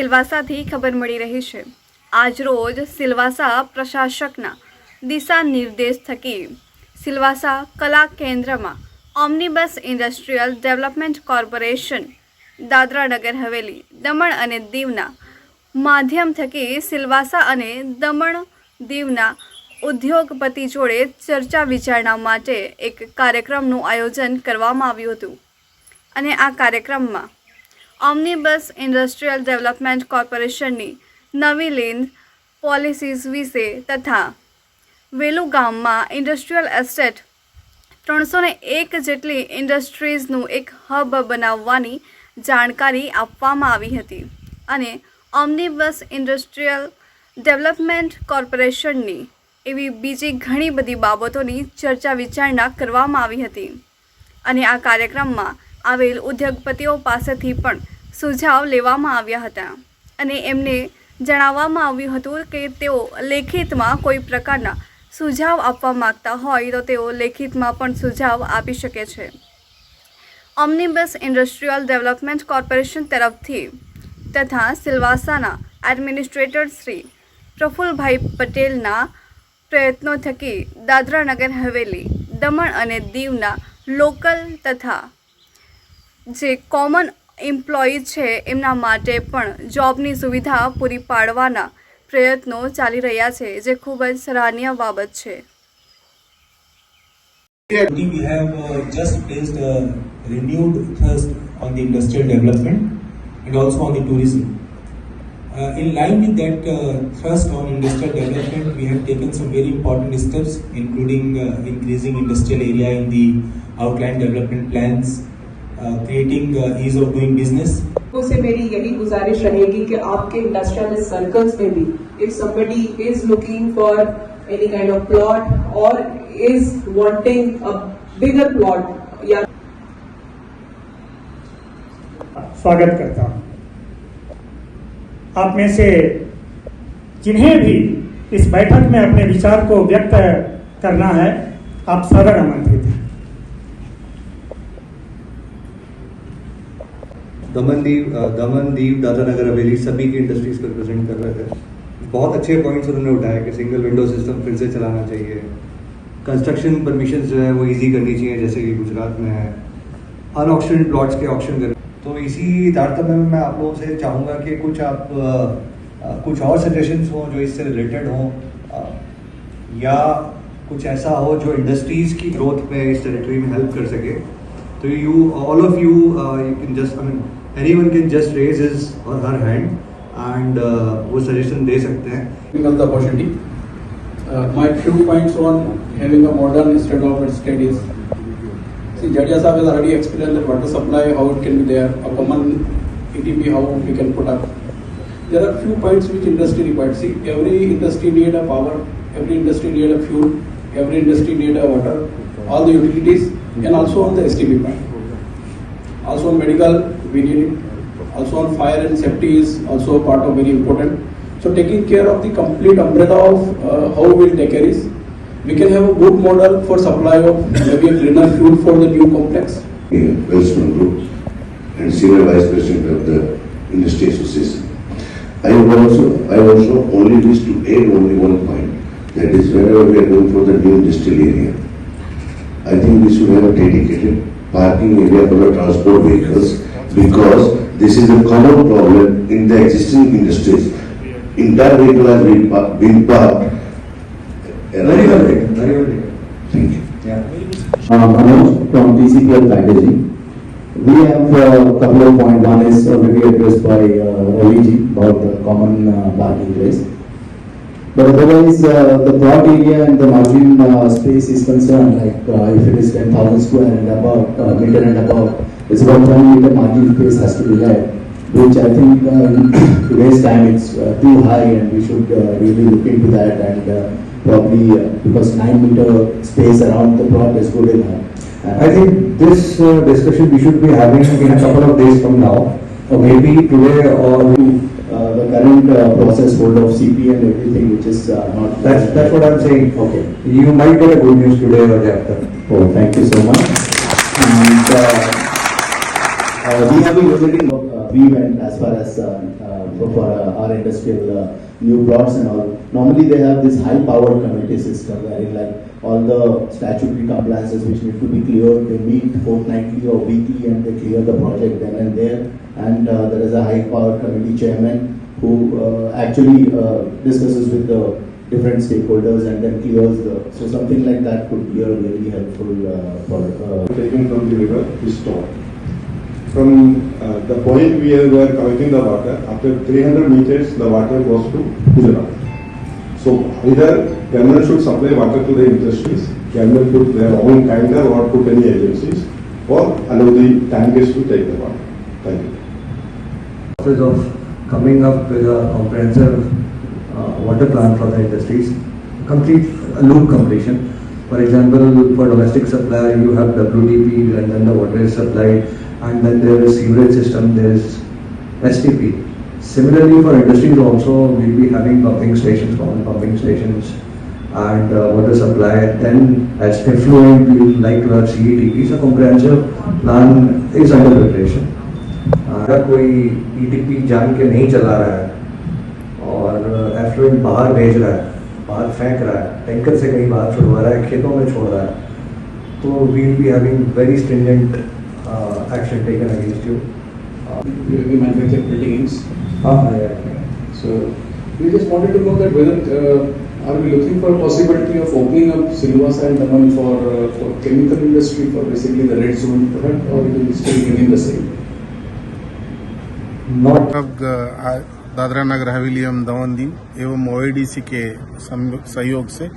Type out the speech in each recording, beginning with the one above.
સિલવાસાથી ખબર મળી રહી છે। આજરોજ સિલવાસા પ્રશાસકના દિશા નિર્દેશ થકી સિલવાસા કલા કેન્દ્રમાં ઓમ્નિબસ industrial development corporation Dadra Nagar Haveli Daman અને દીવના માધ્યમ થકી સિલવાસા અને દમણ દીવના ઉદ્યોગપતિ જોડે ચર્ચા વિચારણા માટે એક કાર્યક્રમનું આયોજન કરવામાં આવ્યું હતું અને આ કાર્યક્રમમાં ઓમ્નિબસ ઇન્ડસ્ટ્રીયલ ડેવલપમેન્ટ કોર્પોરેશનની નવીલીન પોલિસીઝ વિશે તથા વેલુ ગામમાં ઇન્ડસ્ટ્રીયલ એસ્ટેટ 301 જેટલી ઇન્ડસ્ટ્રીઝનું એક હબ બનાવવાની જાણકારી આપવામાં આવી હતી અને ઓમ્નિબસ ઇન્ડસ્ટ્રીયલ ડેવલપમેન્ટ કોર્પોરેશનની એવી બીજી ઘણી બધી બાબતોની ચર્ચા વિચારણા કરવામાં આવી હતી અને આ કાર્યક્રમમાં આવેલ ઉદ્યોગપતિઓ પાસેથી પણ સુઝાવ લેવામાં આવ્યા હતા અને એમને જણાવવામાં આવ્યું હતું કે તેઓ લેખિતમાં કોઈ પ્રકારના સુઝાવ આપવા માગતા હોય તો તેઓ લેખિતમાં પણ સુઝાવ આપી શકે છે। ઓમ્નિબસ ઇન્ડસ્ટ્રીયલ ડેવલપમેન્ટ કોર્પોરેશન તરફથી તથા સિલવાસાના એડમિનિસ્ટ્રેટર શ્રી પ્રફુલભાઈ પટેલના પ્રયત્નો થકી દાદરા નગર હવેલી દમણ અને દીવના લોકલ તથા જે કોમન એમ્પ્લોયી છે એમના માટે પણ જોબની સુવિધા પૂરી પાડવાના પ્રયત્નો ચાલી રહ્યા છે જે ખૂબ જ સરાહનીય બાબત છે। We have just placed a renewed thrust on the industrial development and also on the tourism. In line with that thrust on industrial development, we have taken some very important steps, including increasing industrial area in the outline development plans, creating ease of doing business. से मेरी यही गुजारिश रहेगी कि आपके industrial circles में भी if somebody is looking for any kind of plot or is wanting a bigger plot या स्वागत करता हूँ। आप में से जिन्हें भी इस बैठक में अपने विचार को व्यक्त करना है आप सादर आमंत्रित हैं। दमन दीव दादरा नगर हवेली सभी की इंडस्ट्रीज को रिप्रेजेंट कर रहे थे। बहुत अच्छे पॉइंट्स उन्होंने उठाए कि सिंगल विंडो सिस्टम फिर से चलाना चाहिए, कंस्ट्रक्शन परमिशन जो है वो इजी करनी चाहिए जैसे कि गुजरात में है, अनऑक्शन प्लॉट्स के ऑक्शन कर। तो इसी तारतम्य में मैं आप लोगों से चाहूँगा कि कुछ और सजेशंस हों जो इससे रिलेटेड हों या कुछ ऐसा हो जो इंडस्ट्रीज़ की ग्रोथ में इस टेरिटरी में हेल्प कर सके। तो you all of you can just anyone can just raise his or her hand and वो suggestion दे सकते हैं। Of the opportunity, my few points on having a modern state of state is, see Jadia Sahab has already explained the water supply, how it can be there, a common ETP, how we can put up. There are few points which industry requires. See, every industry need a power, every industry need a fuel, every industry need a water, all the utilities, and also on the STP part. Also on medical, we need it. Also on fire and safety is also part of very important. So taking care of the complete umbrella of how we will take care is, we can have a good model for supply of maybe a cleaner fuel for the new complex. Wellstone Group and Senior Vice President of the Industry Association. I also only wish to add only one point, that is whenever we are going for the new industrial area, I think we should have a dedicated parking area for the transport vehicles because this is a common problem in the existing industries. Entire vehicle has been parked. Very well taken. Thank you. Manoj from TCPL Packaging. We have a couple of points. One is already addressed by Ravi ji about the common parking place. But otherwise, the plot area and the margin space is concerned, like if it is 10,000 square and above, meter and above, it's about 1 meter margin space has to be there, which I think today's time it's too high and we should really look into that and probably because 9 meter space around the plot is good enough. I think this discussion we should be having in a couple of days from now, or maybe today or the current process hold of CP and everything, which is not. That's what I'm saying. Okay. You might get a good news today or day after. Oh, thank you so much. And we have been visiting pre-event as far as for our industrial new plots and all. Normally they have this high-powered committee system wherein like all the statutory compliances which need to be cleared, they meet fortnightly or weekly and they clear the project then and there. And there is a high-powered committee chairman who actually discusses with the different stakeholders and then clears the. So something like that could be a really helpful for taken from the river is stopped. From the point where we are collecting the water, after 300 meters, the water goes to Gujarat. So either government should supply water to the industries, government put their own tanker or put any agencies, or allow the tankers to take the water. Thank you. Process of coming up with a comprehensive water plan for the industries, complete loop completion. For example, for domestic supply, you have WDP and then the water is supplied, and then there is sewerage system, there is STP. Similarly, for industries also, we'll be having pumping stations, common pumping stations, and water supply. Then, as effluent, we would like to have CETP. So, comprehensive plan is under preparation. अगर कोई ETP जान के नहीं चला रहा है और effluent बाहर भेज रहा है, बाहर फेंक रहा है, टैंकर से कहीं बाहर छुड़वा रहा है, खेतों में छोड़ रहा है, तो we will be having very stringent action taken against you. We manufacture buildings. So we just wanted to know that whether are we looking for a possibility of opening up Silvassa and Daman for chemical industry, for basically the red zone product, or it will still remain the same? Not Dadra Nagar Haveli एवं दमन दीव एवं OADC के सहयोग से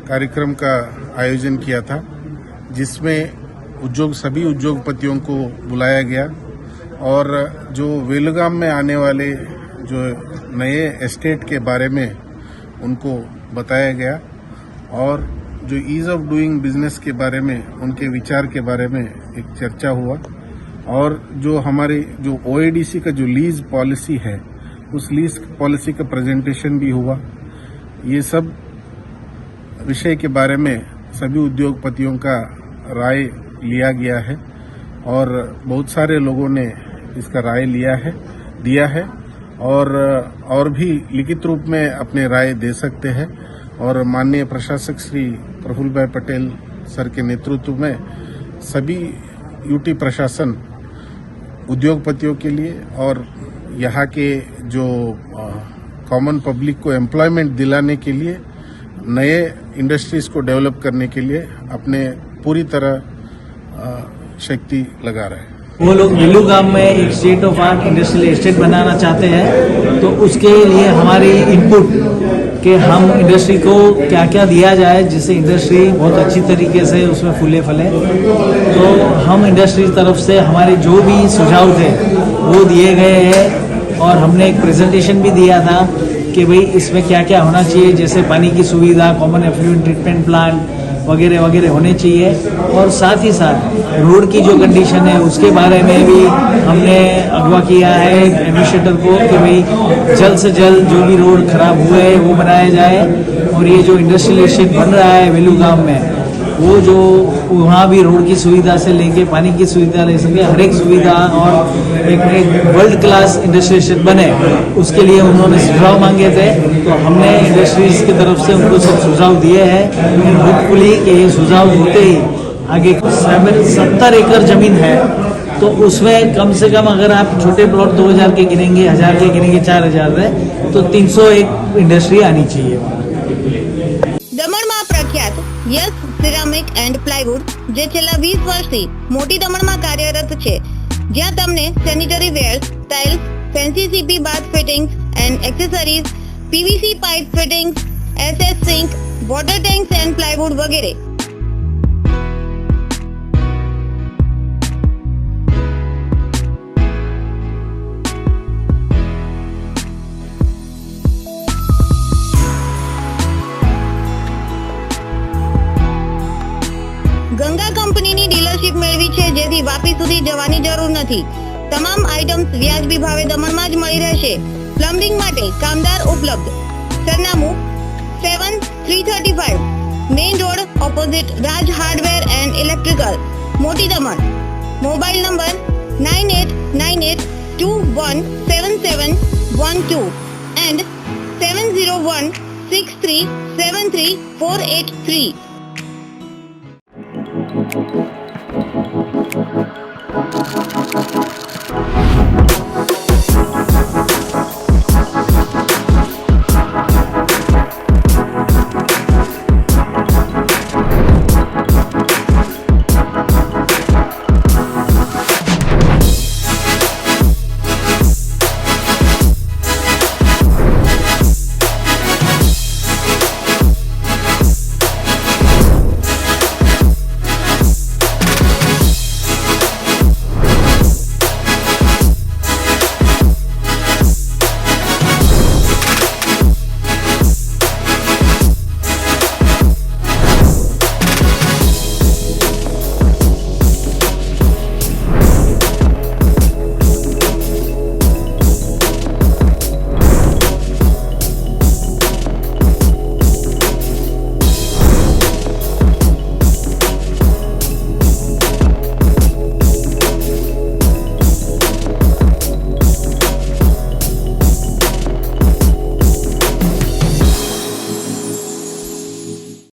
कार्यक्रम का आयोजन किया था, जिसमें सभी उद्योगपतियों को बुलाया गया और जो वेलुगाम में आने वाले जो नए एस्टेट के बारे में उनको बताया गया और जो ईज ऑफ डूइंग बिजनेस के बारे में उनके विचार के बारे में एक चर्चा हुआ और जो हमारे जो OADC का जो लीज पॉलिसी है उस लीज पॉलिसी का प्रेजेंटेशन भी हुआ। ये सब विषय के बारे में सभी उद्योगपतियों का राय लिया गया है और बहुत सारे लोगों ने इसका राय दिया है और भी लिखित रूप में अपने राय दे सकते हैं और माननीय प्रशासक श्री प्रफुल्ल भाई पटेल सर के नेतृत्व में सभी यूटी प्रशासन उद्योगपतियों के लिए और यहाँ के जो कॉमन पब्लिक को एम्प्लॉयमेंट दिलाने के लिए नए इंडस्ट्रीज को डेवलप करने के लिए अपने पूरी तरह शक्ति लगा रहे हैं। वो लोग वेलुगाम में एक state of art industrial estate बनाना चाहते हैं, तो उसके लिए हमारी इनपुट कि हम इंडस्ट्री को क्या क्या दिया जाए जिससे इंडस्ट्री बहुत अच्छी तरीके से उसमें फूले फले। तो हम इंडस्ट्री तरफ से हमारे जो भी सुझाव थे वो दिए गए हैं और हमने एक प्रेजेंटेशन भी दिया था कि भाई इसमें क्या क्या होना चाहिए, जैसे पानी की सुविधा, कॉमन एफ्लुएंट ट्रीटमेंट प्लांट वगैरह वगैरह होने चाहिए और साथ ही साथ रोड की जो कंडीशन है उसके बारे में भी हमने अगवा किया है एडमिनिस्ट्रेटर को कि भाई जल्द से जल्द जो भी रोड खराब हुए वो बनाया जाए और ये जो इंडस्ट्रियल एस्टेट बन रहा है वेलुगाम में वो जो वहाँ भी रोड की सुविधा से लेके पानी की सुविधा ले सके, हर एक सुविधा और एक वर्ल्ड क्लास इंडस्ट्रियल एस्टेट बने, उसके लिए उन्होंने सुझाव मांगे थे। तो हमने इंडस्ट्रीज की तरफ से उनको सब सुझाव दिए हैं। होपफुली कि ये सुझाव होते ही आगे 70 एकड़ जमीन है तो उसमें कम से कम अगर आप छोटे प्लॉट 2000 के गिनेंगे, 1000 के गिनेंगे, 4000 है तो 301 इंडस्ट्री आनी चाहिए। દમણમાં પ્રખ્યાત યસ સિરામિક એન્ડ પ્લાયવુડ જે છેલ્લા 20 વર્ષથી મોટી દમણમાં કાર્યરત છે, જ્યાં તમને sanitary wares, tiles, fancy CP bath fittings and accessories, PVC pipe fittings, SS sink, water tanks and plywood વગેરે। ગંગા કંપનીની ડીલરશીપ મેળવી છે, જેથી વાપી સુધી જવાની જરૂર નથી। તમામ આઇટમ્સ વ્યાજબી ભાવે દમણમાં જ મળી રહેશે। પ્લમ્બિંગ માટે કામદાર ઉપલબ્ધ। સરનામું 7335 main road opposite Raj hardware and electrical, મોટી દમણ। Mobile number 9898217712 and 70163734883.